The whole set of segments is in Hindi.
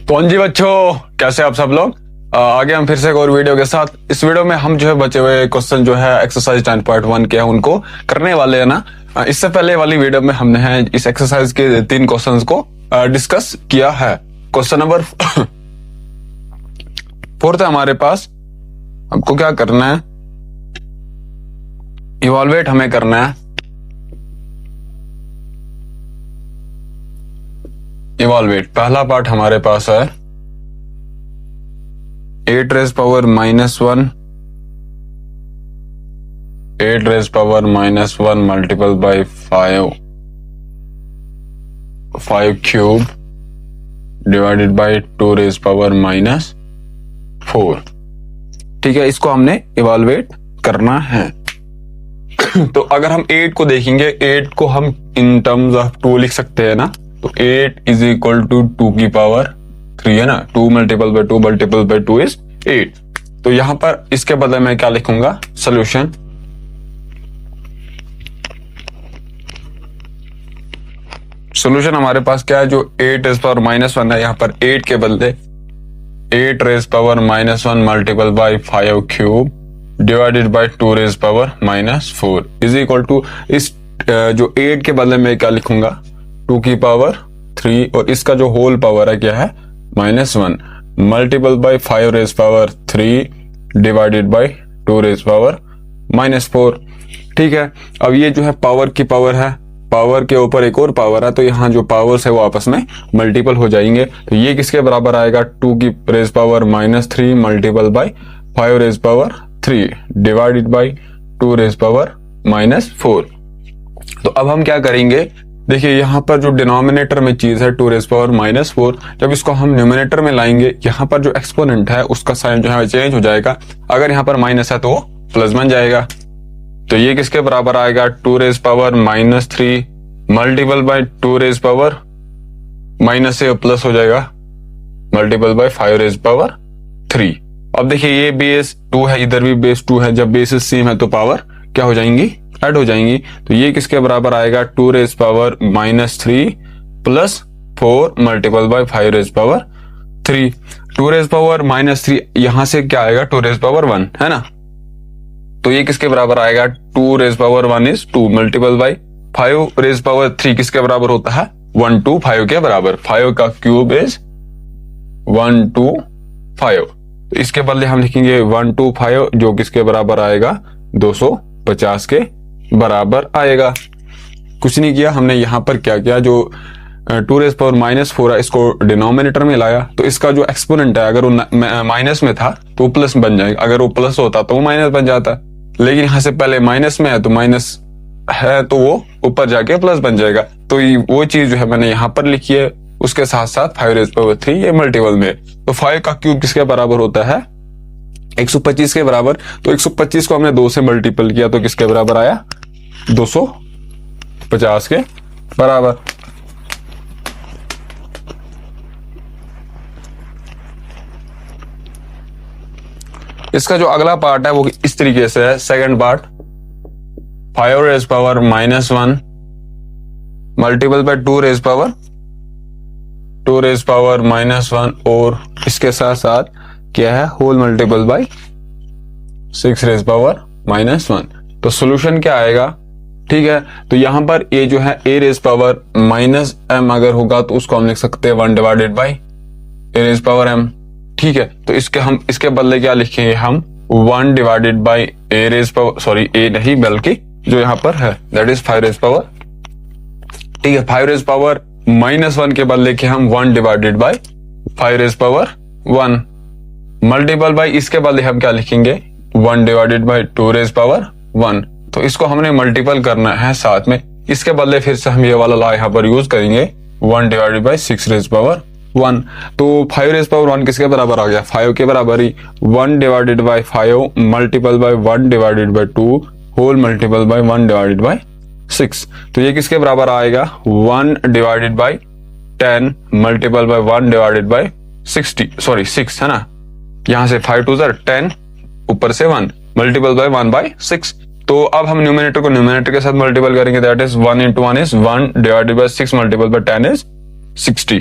तो हाँ जी बच्चों, कैसे आप सब लोग। आगे हम फिर से एक और वीडियो के साथ। इस वीडियो में हम जो है बचे हुए क्वेश्चन जो है एक्सरसाइज 10.1 के उनको करने वाले हैं ना। इससे पहले वाली वीडियो में हमने है इस एक्सरसाइज के 3 क्वेश्चंस को डिस्कस किया है। क्वेश्चन नंबर 4 है हमारे पास। हमको क्या करना है, इवॉल्वेट हमें करना है। इवॉल्वेट पहला पार्ट हमारे पास है 8 raise power -1 8 raise power -1 multiple by 5 cube divided by 2 raise power -4। ठीक है, इसको हमने इवॉल्वेट करना है। तो अगर हम 8 को देखेंगे, 8 को हम इन टर्म्स ऑफ 2 लिख सकते हैं ना। तो 8 इज इक्वल टू 2 की पावर 3 है ना। 2 multiple by 2 multiple by 2 is 8। तो यहां पर इसके बदले में क्या लिखूंगा, सोल्यूशन। सोल्यूशन हमारे पास क्या है, जो 8 रेज पावर -1 है, यहां पर 8 के बदले 8 raise power -1 multiple by 5 cube divided by 2 raise power -4 is equal to इस जो 8 के बदले में क्या लिखूंगा, 2 की पावर 3 और इसका जो होल पावर है क्या है -1 multiple by 5 raise power 3 divided by 2 raise power -4। ठीक है, अब ये जो है पावर की पावर है, पावर के ऊपर एक और पावर है, तो यहाँ जो पावर्स है वो आपस में मल्टीपल हो जाएंगे। तो ये किसके बराबर आएगा, 2 की raise power -3 multiple by 5 raise power 3 divided by 2 raise power -4। तो अब हम क्या करेंगे, देखिए यहाँ पर जो डिनोमिनेटर में चीज है 2 रेज पावर -4, जब इसको हम न्यूमिनेटर में लाएंगे, यहाँ पर जो एक्सपोनेंट है उसका साइन जो है चेंज हो जाएगा। अगर यहाँ पर माइनस है तो प्लस बन जाएगा। तो ये किसके बराबर आएगा, 2 raise power -3 multiple by 2 raise power minus से प्लस हो जाएगा मल्टीपल बाय 5 रेज पावर 3। अब देखिए ये बेस 2 है, इधर भी बेस 2 है, जब बेसिस सेम है तो पावर क्या हो जाएंगी, ऐड हो जाएंगी। तो ये किसके बराबर आएगा, 2 raise power -3 plus 4 multiple by 5 raise power 3। 2 raise power -3 यहां से क्या आएगा, 2 रेज पावर 1 है ना। तो ये किसके बराबर आएगा, 2 raise power 1 is 2 multiple by 5 raise power 3 किसके बराबर होता है, 125 के बराबर। 5 का क्यूब इज 125। तो इसके बदले हम लिखेंगे 125 जो किसके बराबर आएगा, 250 के बराबर आएगा। कुछ नहीं किया हमने, यहाँ पर क्या किया, जो 2 रेज पावर -4 है इसको डिनोमिनेटर में लाया। तो इसका जो एक्सपोनेंट है अगर वो माइनस में था तो प्लस बन जाएगा, अगर वो प्लस होता तो वो माइनस बन जाता। लेकिन यहाँ से पहले माइनस में है तो माइनस है तो वो ऊपर जाके प्लस बन जाएगा। तो वो चीज जो है मैंने यहाँ पर लिखी है, उसके साथ साथ 5 रेज पावर 3 ये मल्टीपल में। तो 5 का क्यूब किसके बराबर होता है, 125 के बराबर। तो 125 को हमने 2 से मल्टीपल किया तो किसके बराबर आया, 250 के बराबर। इसका जो अगला पार्ट है वो इस तरीके से है, second part 5 raise power -1 multiple by 2 raise power -1 और इसके साथ साथ क्या है, whole multiple by 6 raise power -1। तो सॉल्यूशन क्या आएगा, ठीक है। तो यहां पर ये जो है a रेज पावर -m अगर होगा तो उसको हम लिख सकते हैं 1 divided by a raise power m। ठीक है, तो इसके बदले क्या लिखेंगे हम, 1 divided by a raise power, sorry a नहीं बल्कि जो यहां पर है दैट इज 5 रेज पावर। ठीक है, 5 रेज पावर -1 के बदले के हम 1 divided by 5 raise power 1 multiple by, इसके बदले हम क्या लिखेंगे, 1 डिवाइडेड बाय 2 रेज पावर 1। तो इसको हमने मल्टीपल करना है साथ में, इसके बदले फिर से हम ये वाला लॉ यहाँ पर यूज करेंगे, 1 डिवाइडेड बाय 6 रेज पावर 1। तो 5 रेज पावर 1 किसके बराबर आ गया, 5 के बराबर ही। 1 divided by 5 multiple by 1 divided by 2 whole multiple by 1 divided by 6। तो ये किसके बराबर आएगा, 1 divided by 10 multiple by 1 divided by 6 है ना। यहां से 5 2 10 ऊपर से 1 मल्टीपल बाय 1 बाय 6। तो अब हम न्यूमिनेटर को न्यूमिनेटर के साथ मल्टीपल करेंगे, that is 1 into 1 is 1 divided by 6 multiple by 10 is 60।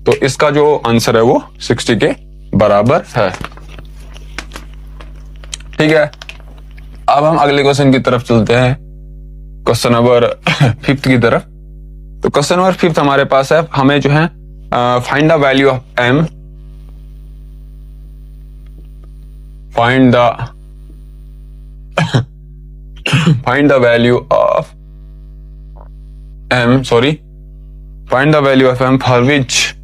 तो इसका जो आंसर है वो 60 के बराबर है। ठीक है, अब हम अगले क्वेश्चन की तरफ चलते हैं, क्वेश्चन नंबर 5 की तरफ। तो क्वेश्चन नंबर 5 हमारे पास है, हमें जो है find the value of m, find the value of m, find the value of m for which,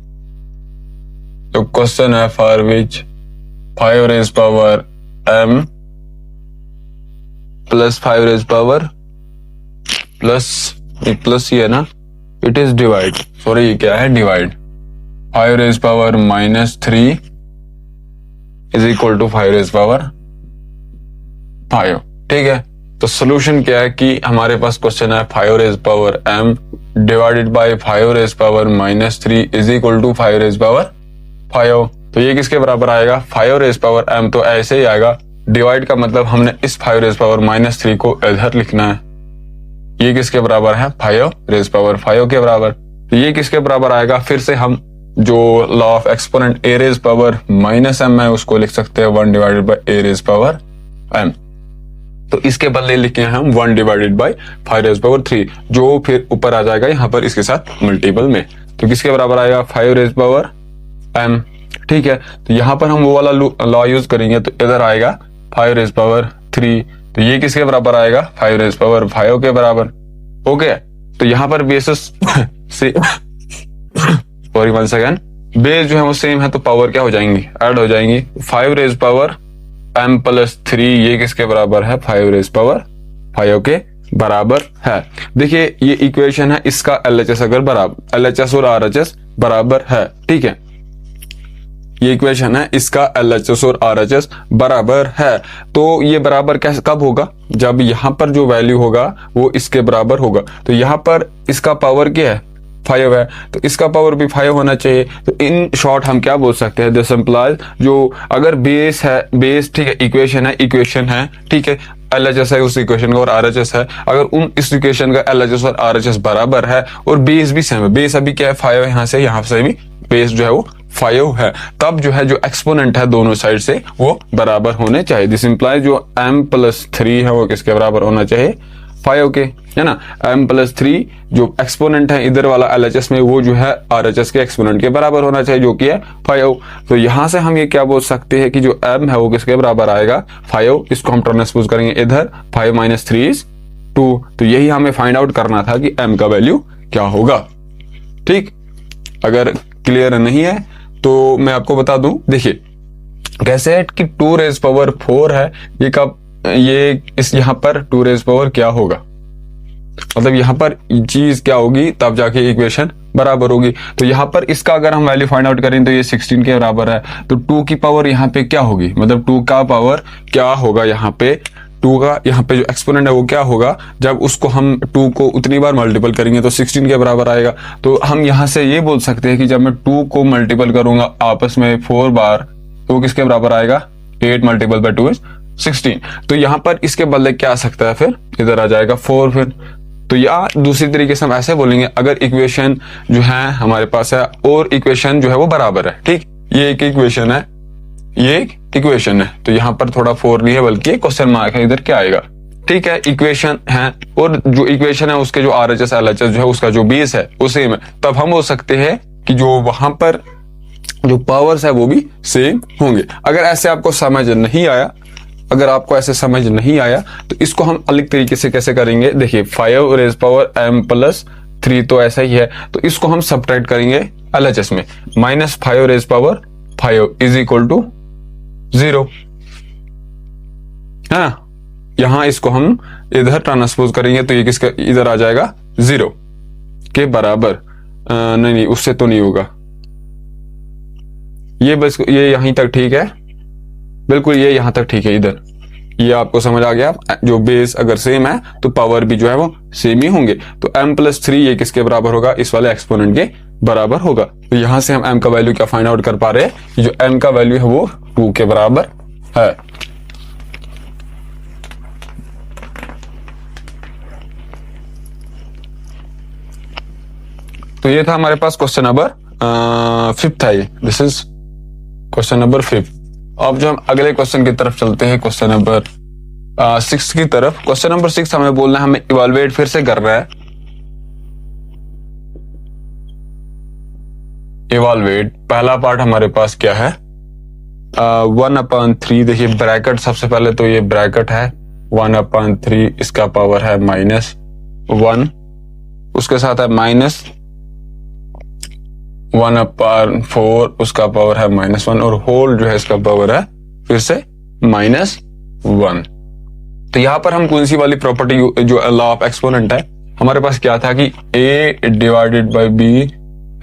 तो क्वेश्चन है for which 5 raise power m plus 5 raise power plus ये है ना, इट इज डिवाइड, सॉरी ये क्या है, divide 5 raise power -3 is equal to 5 raise power 5। ठीक है, तो सोल्यूशन क्या है कि हमारे पास क्वेश्चन है 5 raise power m divided by 5 raise power -3 is equal to 5 raise power 5। तो ये किसके बराबर आएगा, 5 रेज पावर m, तो ऐसे ही आएगा, डिवाइड का मतलब हमने इस 5 रेज पावर -3 को इधर लिखना है। ये किसके बराबर है, 5 रेज पावर 5 के बराबर। तो ये किसके बराबर आएगा, फिर से हम जो law of exponent a raise power -m है उसको लिख सकते हैं 1 divided by a raise power m। तो इसके बदले लिखे हैं हम 1 डिवाइडेड बाय 5 रेज पावर 3, जो फिर ऊपर आ जाएगा यहाँ पर इसके साथ मल्टीपल में। तो किसके बराबर आएगा, 5 रेज पावर m। ठीक है, तो यहाँ पर हम वो वाला लॉ यूज करेंगे, तो इधर आएगा 5 रेज पावर 3, तो ये किसके बराबर आएगा, 5 रेज पावर 5 के बराबर। ओके, तो यहाँ पर बेसिस से सॉरी 1 सेकेंड, बेस जो है वो सेम है, तो पावर क्या हो जाएंगी, ऐड हो जाएंगी। 5 रेज पावर m प्लस 3 ये किसके बराबर है, 5 रेज पावर 5 के बराबर है। देखिए ये इक्वेशन है, इसका LHS अगर बराबर, LHS और RHS बराबर है। ठीक है, ये इक्वेशन है, इसका LHS और RHS बराबर है। तो ये बराबर कैसे कब होगा, जब यहाँ पर जो वैल्यू होगा वो इसके बराबर होगा। तो यहाँ पर इसका पावर क्या है, 5 है, तो इसका पावर भी 5 होना चाहिए। तो इन शॉर्ट हम क्या बोल सकते हैं, दिस इंप्लाइज, जो अगर बेस है, बेस ठीक है, इक्वेशन है, ठीक है, LHS है उस इक्वेशन का और RHS है, अगर उन इस इक्वेशन का LHS और RHS बराबर है और बेस भी सेम है, बेस अभी क्या है 5 है, यहाँ से भी बेस जो है वो 5 है, तब जो है जो एक्सपोनेंट है दोनों साइड से वो बराबर होने चाहिए। दिस इंप्लाइज जो m प्लस 3 है वो किसके बराबर होना चाहिए, 5 के, है ना। m प्लस 3 जो एक्सपोनेंट है इधर वाला LHS में, वो जो है RHS के एक्सपोनेंट के बराबर होना चाहिए, जो कि है 5। तो यहां से हम ये क्या बोल सकते हैं कि जो m है वो किसके बराबर आएगा, 5। इसको हम ट्रांसपोज करेंगे इधर, 5 - 3 = 2। तो यही हमें फाइंड आउट करना था कि m का वैल्यू क्या होगा। ठीक, अगर क्लियर नहीं है तो मैं आपको बता दूं, देखिए कैसे है कि 2 रेज पावर 4 है, ये कब, ये इस यहाँ पर 2 रेज पावर क्या होगा, मतलब यहाँ पर चीज क्या होगी, तब जाके इक्वेशन बराबर होगी। तो यहाँ पर इसका अगर हम वैल्यू फाइंड आउट करें तो ये 16 के बराबर है। तो 2 की पावर यहाँ पे क्या होगी, मतलब 2 का पावर क्या होगा, यहाँ पे 2 का यहाँ पे जो एक्सपोनेंट है वो क्या होगा, जब उसको हम 2 को उतनी बार मल्टीपल करेंगे तो 16 के बराबर आएगा। तो हम यहाँ से ये बोल सकते हैं कि जब मैं 2 को मल्टीपल करूंगा आपस में 4 बार, तो वो किसके बराबर आएगा, 8 × 2 = 16। तो यहाँ पर इसके बदले क्या आ सकता है, फिर इधर आ जाएगा 4 फिर। तो या दूसरी तरीके से हम ऐसे बोलेंगे, अगर इक्वेशन जो है हमारे पास है और इक्वेशन जो है वो बराबर है, ठीक, ये एक इक्वेशन है, ये एक इक्वेशन है, तो यहाँ पर थोड़ा 4 नहीं है बल्कि क्वेश्चन मार्क है, इधर क्या आएगा। ठीक है, इक्वेशन है और जो इक्वेशन है उसके जो RHS LHS जो है उसका जो बेस है वो सेम है, तब हम बोल सकते हैं कि जो वहां पर जो पावर्स है वो भी सेम होंगे। अगर ऐसे आपको समझ नहीं आया, अगर आपको ऐसे समझ नहीं आया तो इसको हम अलग तरीके से कैसे करेंगे, देखिए 5 रेज पावर m प्लस 3 तो ऐसा ही है, तो इसको हम सब्ट्रैक्ट करेंगे LHS में, -5 raise power 5 is equal to 0। हाँ, यहां इसको हम इधर ट्रांसपोज करेंगे तो ये किसका इधर आ जाएगा 0 के बराबर। नहीं, उससे तो नहीं होगा, ये बस ये यहीं तक ठीक है, बिल्कुल ये यहां तक ठीक है। इधर ये आपको समझ आ गया, जो बेस अगर सेम है तो पावर भी जो है वो सेम ही होंगे। तो m प्लस 3 ये किसके बराबर होगा, इस वाले एक्सपोनेंट के बराबर होगा। तो यहां से हम m का वैल्यू क्या फाइंड आउट कर पा रहे हैं कि जो m का वैल्यू है वो 2 के बराबर है। तो ये था हमारे पास क्वेश्चन नंबर फिफ्थ है, दिस इज क्वेश्चन नंबर 5। अब जो हम अगले क्वेश्चन की तरफ चलते हैं, क्वेश्चन नंबर 6 की तरफ। क्वेश्चन नंबर 6 हमें बोलना है, हमें इवेलुएट फिर से कर रहा है। इवेलुएट पहला पार्ट हमारे पास क्या है, 1/3। देखिए ब्रैकेट, सबसे पहले तो ये ब्रैकेट है 1/3, इसका पावर है -1, उसके साथ है -1/4, उसका पावर है -1, और होल जो है इसका पावर है फिर से -1। तो यहां पर हम कौन सी वाली प्रॉपर्टी, जो लॉ ऑफ एक्सपोनेंट है, हमारे पास क्या था कि a divided by b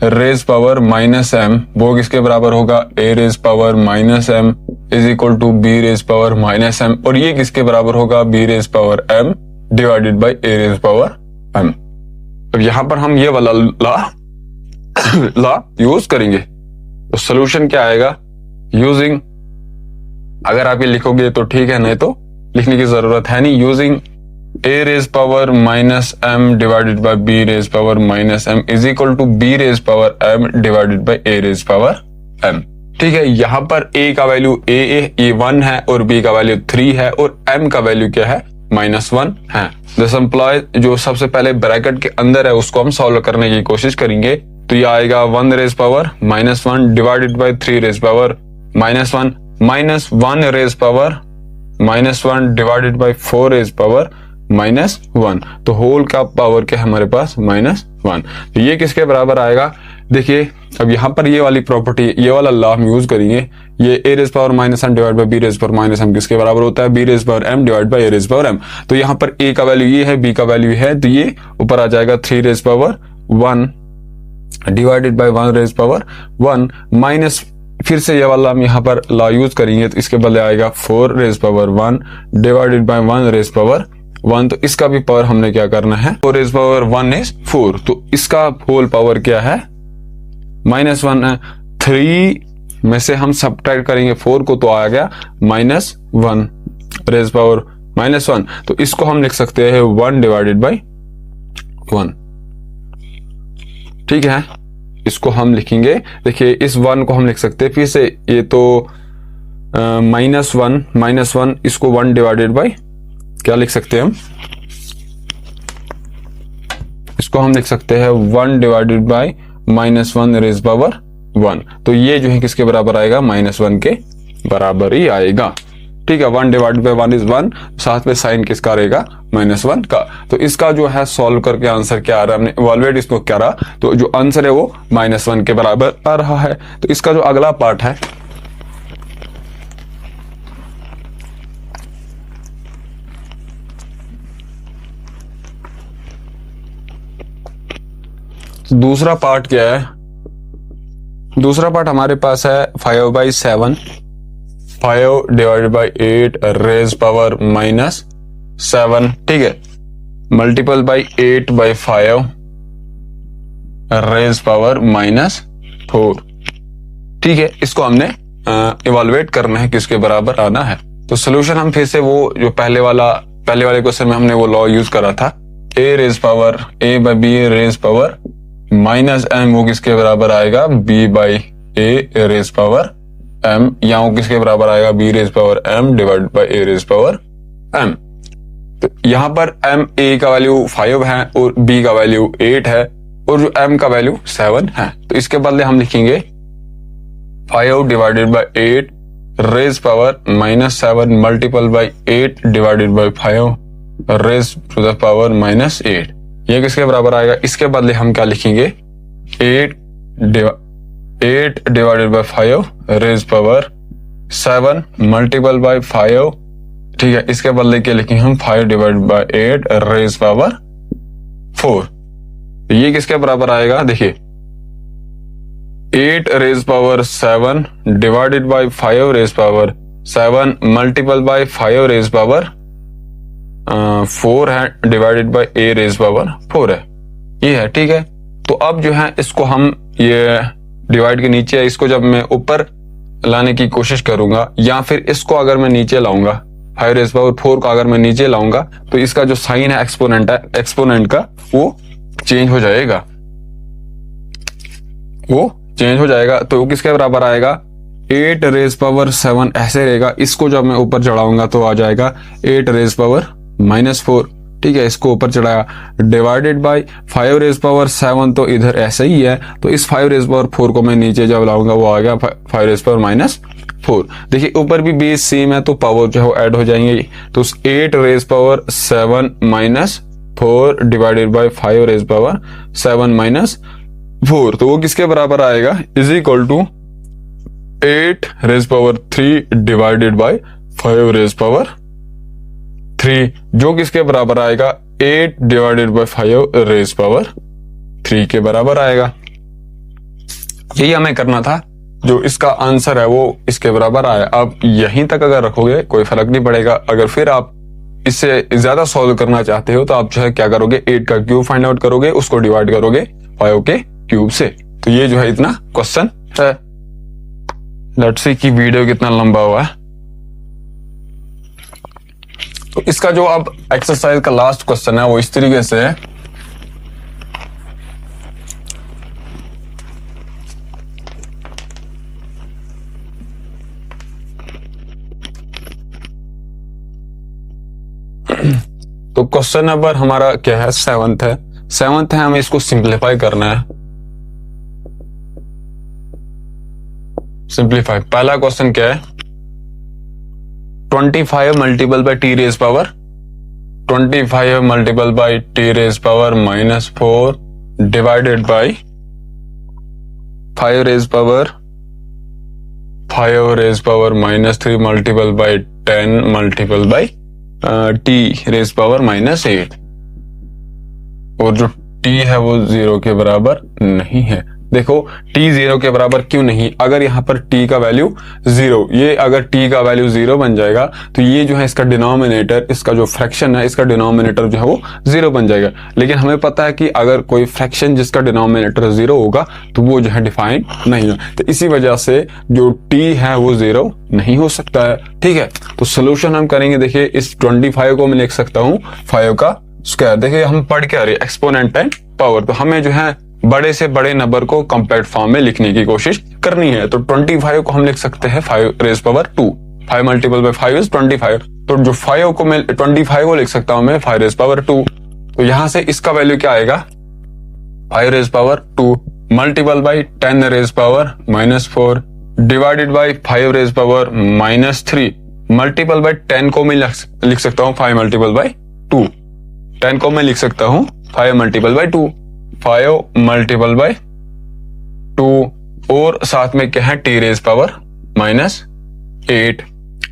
raise power -m, वो किसके बराबर होगा, a raise power -m is equal to b raise power -m, और ये किसके बराबर होगा, b raise power m divided by a raise power m। अब यहां पर हम ये वाला लॉ यूज करेंगे, तो सोल्यूशन क्या आएगा, यूजिंग, अगर आप ये लिखोगे तो ठीक है, नहीं तो लिखने की जरूरत है नहीं। Using a raise power -m divided by b raise power -m is equal to b raise power m divided by a raise power m। ठीक है, यहां पर a का वैल्यू ये 1 है और b का वैल्यू 3 है और m का वैल्यू क्या है, -1 है। दिस एम्प्लॉय जो सबसे पहले ब्रैकेट के अंदर है उसको हम सॉल्व करने की कोशिश करेंगे, तो ये आएगा 1 raise power -1 divided by 3 raise power -1 -1 raise power -1 divided by 4 raise power -1, तो होल का पावर क्या है हमारे पास, -1। तो ये किसके बराबर आएगा, देखिए अब यहाँ पर ये वाली प्रॉपर्टी, ये वाला लॉ हम यूज करेंगे। ये a raise power -m divide by b raise power -m किसके बराबर होता है, b raise power m divide by a raise power m। तो यहाँ पर a का वैल्यू ये है, b का वैल्यू है, तो ये ऊपर आ जाएगा 3 raise power 1 divided by 1 raise power 1 minus, फिर से ये वाला हम यहाँ पर लॉ यूज करेंगे, तो इसके बदले आएगा 4 raise power 1 divided by 1 raise power 1। तो इसका भी पावर हमने क्या करना है, 4 रेज पावर 1 इज 4, तो इसका होल पावर क्या है, -1 है। 3 में से हम सब्ट्रैक्ट करेंगे 4 को, तो आ गया -1 रेज पावर -1, तो इसको हम लिख सकते हैं 1 डिवाइडेड बाय 1। ठीक है, इसको हम लिखेंगे, देखिए इस 1 को हम लिख सकते हैं फिर से, ये तो -1 इसको 1 डिवाइडेड बाय क्या लिख सकते हैं हम, इसको हम लिख सकते हैं 1 डिवाइडेड बाय -1 रेज पावर 1। तो ये जो है किसके बराबर आएगा, -1 के बराबर ही आएगा। ठीक है, 1 डिवाइडेड बाय 1 इज 1, साथ में साइन किसका रहेगा, -1 का। तो इसका जो है सॉल्व करके आंसर क्या आ रहा है, हमने इवैल्यूएट इसको क्या रहा, तो जो आंसर है वो -1 के बराबर आ रहा है। तो इसका जो अगला पार्ट है, दूसरा पार्ट क्या है, दूसरा पार्ट हमारे पास है 5/7, 5 डिवाइडेड बाय 8 रेज पावर -7। ठीक है, मल्टीपल बाय 8/5 रेज पावर -4। ठीक है, इसको हमने इवैल्यूएट करना है, किसके बराबर आना है। तो सोल्यूशन हम फिर से वो जो पहले वाले क्वेश्चन में हमने वो लॉ यूज करा था, a raise power a by b raise power -m, वो किसके बराबर आएगा, b by a raise power m, या वो किसके बराबर आएगा, b raise power m divide by a raise power m। तो यहां पर m a का वैल्यू 5 है और b का वैल्यू 8 है और जो m का वैल्यू 7 है, तो इसके बदले हम लिखेंगे 5 divided by 8 raise power -7 multiple by 8 divided by 5 raise to the power -8। ये किसके बराबर आएगा, इसके बदले हम क्या लिखेंगे, 8 divided by 5 raise power 7 multiple by 5। ठीक है, इसके बदले क्या लिखेंगे हम, 5 डिवाइडेड बाय 8 रेज पावर 4। तो ये किसके बराबर आएगा, देखिए 8 raise power 7 divided by 5 raise power 7 multiple by 5 raise power 4 है divided by a raise power 4 है, ये है। ठीक है, तो अब जो है इसको हम, ये डिवाइड के नीचे है, इसको जब मैं ऊपर लाने की कोशिश करूंगा या फिर इसको अगर मैं नीचे लाऊंगा, 5 रेज पावर 4 को अगर मैं नीचे लाऊंगा, तो इसका जो साइन है एक्सपोनेंट का वो चेंज हो जाएगा, वो चेंज हो जाएगा, तो वो किसके बराबर आएगा 8 रेज पावर 7 ऐसे रहेगा। इसको जब मैं ऊपर चढ़ाऊंगा तो आ जाएगा 8 रेज पावर -4। ठीक है, इसको ऊपर चढ़ाया डिवाइडेड बाय 5 रेज पावर 7, तो इधर ऐसे ही है, तो इस 5 रेज पावर 4 को मैं नीचे जब लाऊंगा वो आ गया 5 रेज पावर -4। देखिए ऊपर भी बेस सेम है तो पावर जो है वो ऐड हो जाएंगे, तो 8 raise power 7 -4 divided by 5 raise power 7 -4, तो वो किसके बराबर आएगा is equal to 8 raise power 3 divided by 5 raise power 3, जो किसके बराबर आएगा 8 डिवाइडेड बाय 5 रेज पावर 3 के बराबर आएगा। यही हमें करना था, जो इसका आंसर है वो इसके बराबर आया। अब यहीं तक अगर रखोगे कोई फर्क नहीं पड़ेगा। अगर फिर आप इससे ज्यादा सॉल्व करना चाहते हो तो आप जो है क्या करोगे 8 का क्यूब फाइंड आउट करोगे, उसको डिवाइड करोगे 5 के क्यूब से। तो ये जो है इतना क्वेश्चन है। लेट्स सी कि वीडियो कितना लंबा हुआ है। तो इसका जो अब एक्सरसाइज का लास्ट क्वेश्चन है वो इस तरीके से है। तो क्वेश्चन नंबर हमारा क्या है 7th है। 7th है, हमें इसको सिंप्लीफाई करना है। सिंप्लीफाई, पहला क्वेश्चन क्या है 25 multiple by t raise power 25 multiple by t raise power -4 divided by 5 raise power -3 multiple by 10 multiple by t raise power -8, और जो टी है वो 0 के बराबर नहीं है। देखो t 0 के बराबर क्यों नहीं, अगर यहाँ पर t का वैल्यू 0, ये अगर t का वैल्यू 0 बन जाएगा तो ये जो है इसका डिनोमिनेटर, इसका जो फ्रैक्शन है इसका डिनोमिनेटर जो है वो 0 बन जाएगा। लेकिन हमें पता है कि अगर कोई फ्रैक्शन जिसका डिनोमिनेटर 0 होगा तो वो जो है डिफाइन नहीं है, तो इसी वजह से जो t है वो 0 नहीं हो सकता है। ठीक है, तो सोल्यूशन हम करेंगे। देखिए इस 25 को मैं लिख सकता हूँ 5 का स्क्वायर। देखिए हम पढ़ के आ रहे एक्सपोनेंट एंड पावर, तो हमें जो है बड़े से बड़े नंबर को कॉम्पैक्ट फॉर्म में लिखने की कोशिश करनी है। तो 25 को हम लिख सकते हैं 5 raise power 2, 5 multiple by 5 is 25, तो जो 5 को मैं 25 को लिख सकता हूं मैं 5 रेज पावर 2। तो यहां से इसका वैल्यू क्या आएगा 5 raise power 2 multiple by 10 raise power -4 divided by 5 raise power -3 multiple by 10 को मैं लिख सकता हूं 5 मल्टीपल बाय 2, 10 को मैं लिख सकता हूं 5 मल्टीपल बाय 2, 5 मल्टीपल बाय 2, और साथ में क्या है टी रेज पावर -8।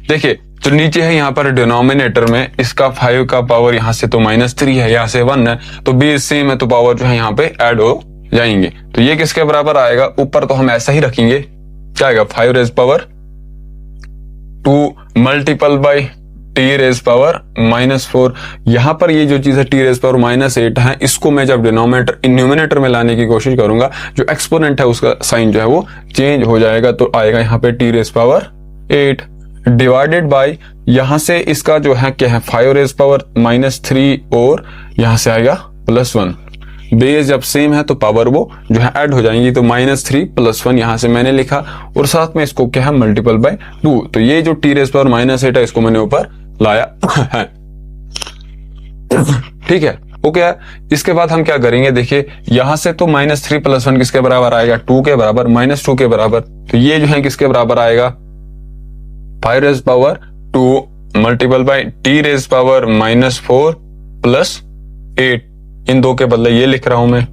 देखिए जो नीचे है यहाँ पर डिनोमिनेटर में इसका 5 का पावर यहाँ से तो -3 है, यहाँ से 1 है, तो बेस सेम है तो पावर जो है यहाँ पे ऐड हो जाएंगे। तो ये किसके बराबर आएगा, ऊपर तो हम ऐसा ही रखेंगे, क्या आएगा 5 raise power 2 multiple by t raise power -4। यहां पर ये जो चीज है टी रेज पावर -8 है, इसको मैं जब न्यूमिनेटर में लाने की कोशिश करूंगा जो एक्सपोनेंट है उसका साइन जो है वो चेंज हो जाएगा, तो आएगा यहाँ पे t raise power 8 divided by यहां से इसका जो है क्या है 5 रेज पावर -3 और यहां से आएगा +1। बेस जब सेम है तो पावर वो जो है ऐड हो जाएंगी, तो -3 +1 यहां से मैंने लिखा, और साथ में इसको क्या है मल्टीपल बाय 2। तो ये जो टी रेज पावर -8 है इसको मैंने ऊपर लाया है। ठीक है, ओके है। इसके बाद हम क्या करेंगे, देखिए यहां से तो -3 +1 किसके बराबर आएगा 2 के बराबर, -2 के बराबर, तो ये जो है किसके बराबर आएगा 5 raise power 2 multiple by t raise power -4 +8, इन दो के बदले ये लिख रहा हूं मैं,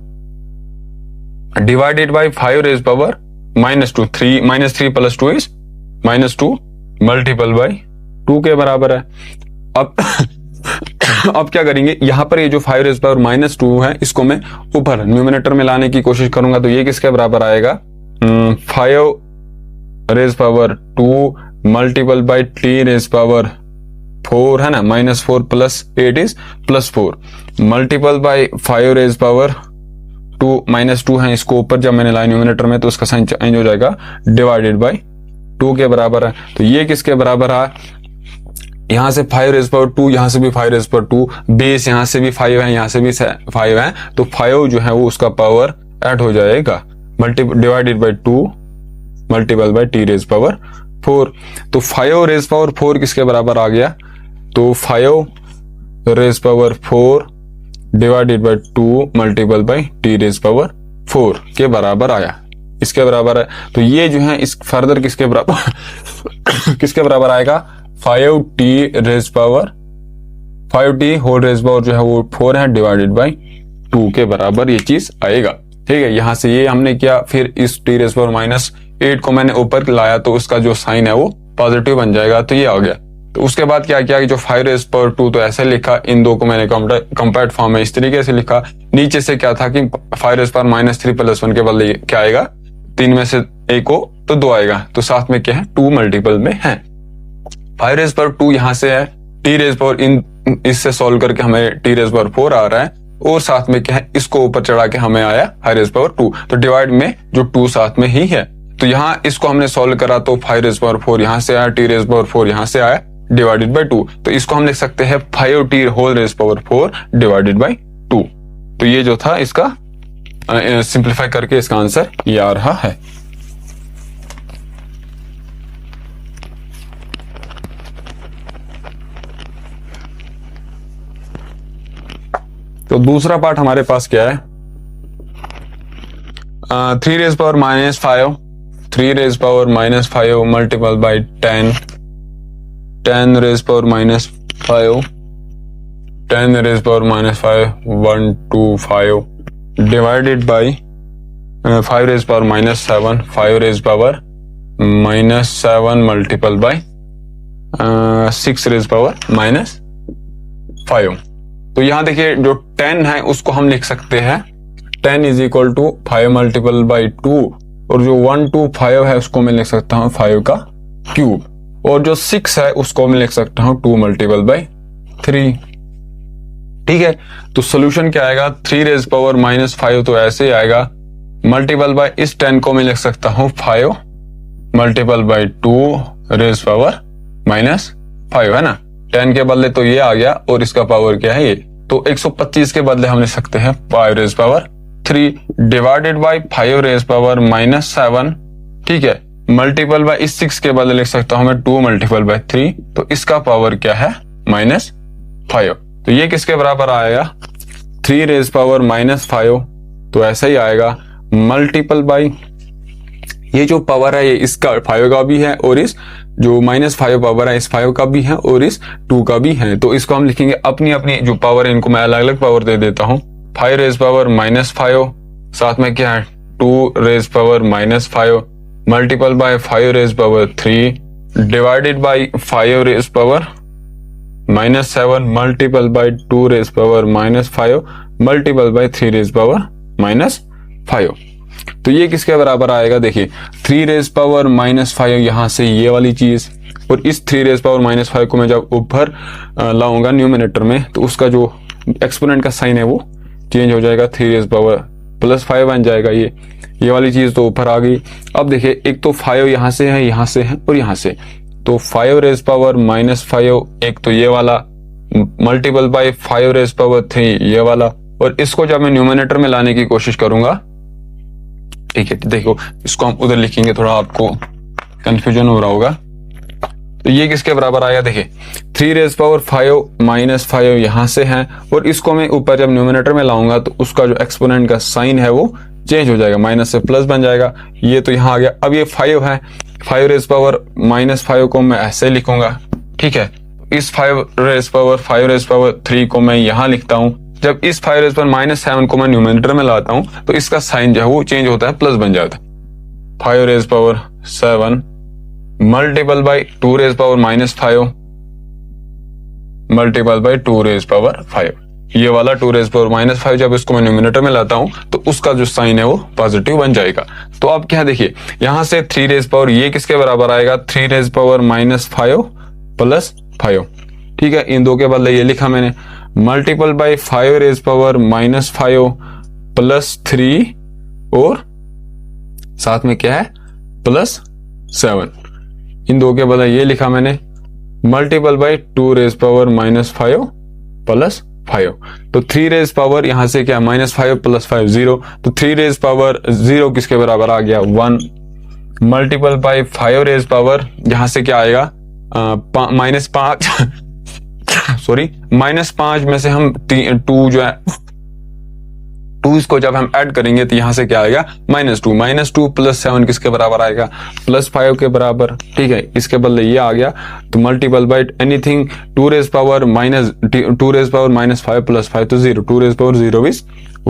divided by 5 raise power -2, -3 + 2 is -2 multiple by 2 के बराबर है। अब क्या करेंगे, यहां पर ये जो 5 रेज पावर -2 है इसको मैं ऊपर न्यूमिनेटर में लाने की कोशिश करूंगा, तो ये किसके बराबर आएगा 5 raise power 2 multiple by t raise power 4 है ना, -4 + 8 is +4 multiple by 5 raise power 2 -2 है, इसको ऊपर जब मैंने लाइन न्यूमिनेटर में तो उसका साइन चेंज हो जाएगा, डिवाइडेड बाय 2 के बराबर है। तो ये किसके बराबर है, यहां से 5 रेज पावर 2, यहां से भी 5 रेज पावर 2, बेस यहां से भी 5 है, यहां से भी 5 है, तो 5 जो है वो उसका पावर ऐड हो जाएगा। Divided by 2 multiple by t raise power 4। तो 5 रेज पावर 4 किसके बराबर आ गया? तो 5 raise power 4 divided by 2 multiple by t raise power 4 के बराबर आया, इसके बराबर है। तो ये जो है इस फर्दर किसके बराबर किसके बराबर आएगा? 5t raise power 5t whole raise power जो है वो 4 है डिवाइडेड बाई 2 के बराबर ये चीज आएगा। ठीक है, यहां से ये हमने किया, फिर इस टी रेज पावर -8 को मैंने ऊपर लाया तो उसका जो साइन है वो पॉजिटिव बन जाएगा, तो ये आ गया। तो उसके बाद क्या किया कि जो 5 रेज पावर 2 तो ऐसे लिखा, इन दो को मैंने कंपैक्ट फॉर्म में इस तरीके से लिखा। नीचे से क्या था कि 5 रेज पावर -3 + 1 के बदले क्या आएगा? 3 में से 1 हो तो 2 आएगा, तो साथ में क्या है? 2 मल्टीपल में है। 5 रेज पावर 2 यहां से है, टी रेज पावर इससे सॉल्व करके हमें टी रेज पावर 4 आ रहा है, और साथ में क्या है? इसको ऊपर चढ़ा के हमें आया 5 रेज पावर 2। तो डिवाइड में जो 2 साथ में ही है, तो यहाँ इसको हमने सॉल्व करा तो 5 रेज पावर 4 यहां से आया, टी रेज पावर 4 यहां से आया डिवाइडेड बाई 2। तो इसको हम लिख सकते हैं 5t whole raise power 4 divided by 2। तो ये जो था इसका सिंप्लीफाई करके इसका आंसर ये आ रहा है। तो दूसरा पार्ट हमारे पास क्या है? 3 raise power -5 3 raise power -5 multiple by 10 raise power -5 10 raise power -5 125 divided by 5 raise power -7 5 raise power -7 multiple by 6 raise power -5। तो यहां देखिए जो 10 है उसको हम लिख सकते हैं 10 is equal to 5 multiple by 2, और जो 125 है उसको मैं लिख सकता हूं 5 का क्यूब, और जो 6 है उसको मैं लिख सकता हूं 2 मल्टीपल बाई 3। ठीक है, तो सोल्यूशन क्या आएगा? 3 रेज पावर -5 तो ऐसे ही आएगा, मल्टीपल बाई इस 10 को मैं लिख सकता हूं 5 मल्टीपल बाई 2 रेज पावर -5, है ना। 10 के बदले तो ये आ गया, और इसका पावर क्या है? ये। तो 125 के बदले हम लिख सकते हैं 5 raise power 3 divided by 5 raise power -7। ठीक है, मल्टीपल बाई इस 6 के बदले लिख सकता हूं मैं 2 मल्टीपल बाई 3, तो इसका पावर क्या है? -5। तो ये किसके बराबर आएगा? 3 रेज पावर -5, तो ऐसा ही आएगा, मल्टीपल बाई ये जो पावर है ये इसका 5 का भी है, और इस जो -5 पावर है इस 5 का भी है, और इस 2 का भी है। तो इसको हम लिखेंगे अपनी अपनी जो पावर है, इनको मैं अलग अलग पावर दे देता हूं। 5 रेज पावर -5 साथ में क्या है? 2 raise power -5 multiple by 5 raise power 3 divided by 5 raise power -7 multiple by 2 raise power -5 multiple by 3 raise power -5। तो ये किसके बराबर आएगा? देखिए 3 रेज पावर -5 यहां से ये वाली चीज, और इस 3 रेज पावर -5 को मैं जब ऊपर लाऊंगा न्यूमरेटर में, तो उसका जो एक्सपोनेंट का साइन है वो चेंज हो जाएगा, 3 रेज पावर +5 बन जाएगा। ये वाली चीज तो ऊपर आ गई। अब देखिए एक तो 5 यहां से है, यहां से है, और यहां से, तो 5 रेज पावर -5 एक तो ये वाला मल्टीपल बाय 5 रेज पावर 3 ये वाला, और इसको जब मैं न्यूमरेटर में लाने की कोशिश करूंगा, ठीक है, देखो इसको हम उधर लिखेंगे, थोड़ा आपको कंफ्यूजन हो रहा होगा। तो ये किसके बराबर आया? देखिए 3 रेज पावर 5 -5 यहां से है, और इसको मैं ऊपर जब न्यूमरेटर में लाऊंगा तो उसका जो एक्सपोनेंट का साइन है वो चेंज हो जाएगा, माइनस से प्लस बन जाएगा। ये तो यहाँ आ गया। अब ये 5 है, 5 रेज पावर -5 को मैं ऐसे लिखूंगा, ठीक है। इस 5 रेज पावर 3 को मैं यहाँ लिखता हूँ। जब इस 5 रेज पावर -7 को मैं न्यूमरेटर में लाता हूँ तो इसका साइन जो है वो चेंज होता है, प्लस बन जाता है। 5 raise power 7 multiple by 2 raise power -5 multiple by 2 raise power 5। ये वाला 2 रेज पावर -5 जब इसको मैं न्यूमरेटर में लाता हूं तो उसका जो साइन है वो पॉजिटिव बन जाएगा। तो अब क्या देखिए, यहां से 3 रेज पावर ये किसके बराबर आएगा? 3 रेज पावर -5 प्लस 5, ठीक है। इन दो के बदले ये लिखा मैंने, multiple by 5 raise power -5 plus 3 और साथ में क्या है प्लस 7। इन दो के बदले ये लिखा मैंने, multiple by 2 raise power -5 plus 5। तो 3 रेज पावर यहाँ से क्या -5 + 5 0, तो 3 रेज पावर 0 किसके बराबर आ गया 1 मल्टीपल बाय 5 रेज पावर यहाँ से क्या आएगा -5 सॉरी -5 में से हम 2 जो है 2 को जब हम ऐड करेंगे तो यहाँ से क्या आएगा -2 + 7 किसके बराबर आएगा +5 के बराबर। ठीक है, इसके बदले ये आ गया तो multiple by anything 2 raise power -5 + 5 तो 0, 2 रेज पावर 0 इज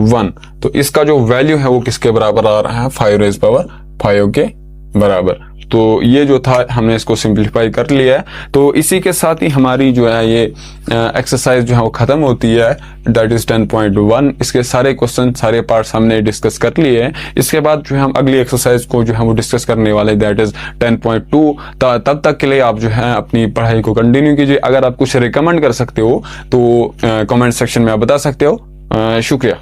1। तो इसका जो वैल्यू है वो किसके बराबर आ रहा है 5 रेज पावर 5 के बराबर। तो ये जो था हमने इसको सिंप्लीफाई कर लिया है। तो इसी के साथ ही हमारी जो है ये एक्सरसाइज जो है वो खत्म होती है, दैट इज 10.1। इसके सारे क्वेश्चन सारे पार्ट्स हमने डिस्कस कर लिए हैं। इसके बाद जो है हम अगली एक्सरसाइज को जो है वो डिस्कस करने वाले दैट इज 10.2। तब तक के लिए आप जो है अपनी पढ़ाई को कंटिन्यू कीजिए। अगर आप कुछ रिकमेंड कर सकते हो तो कमेंट सेक्शन में आप बता सकते हो। शुक्रिया।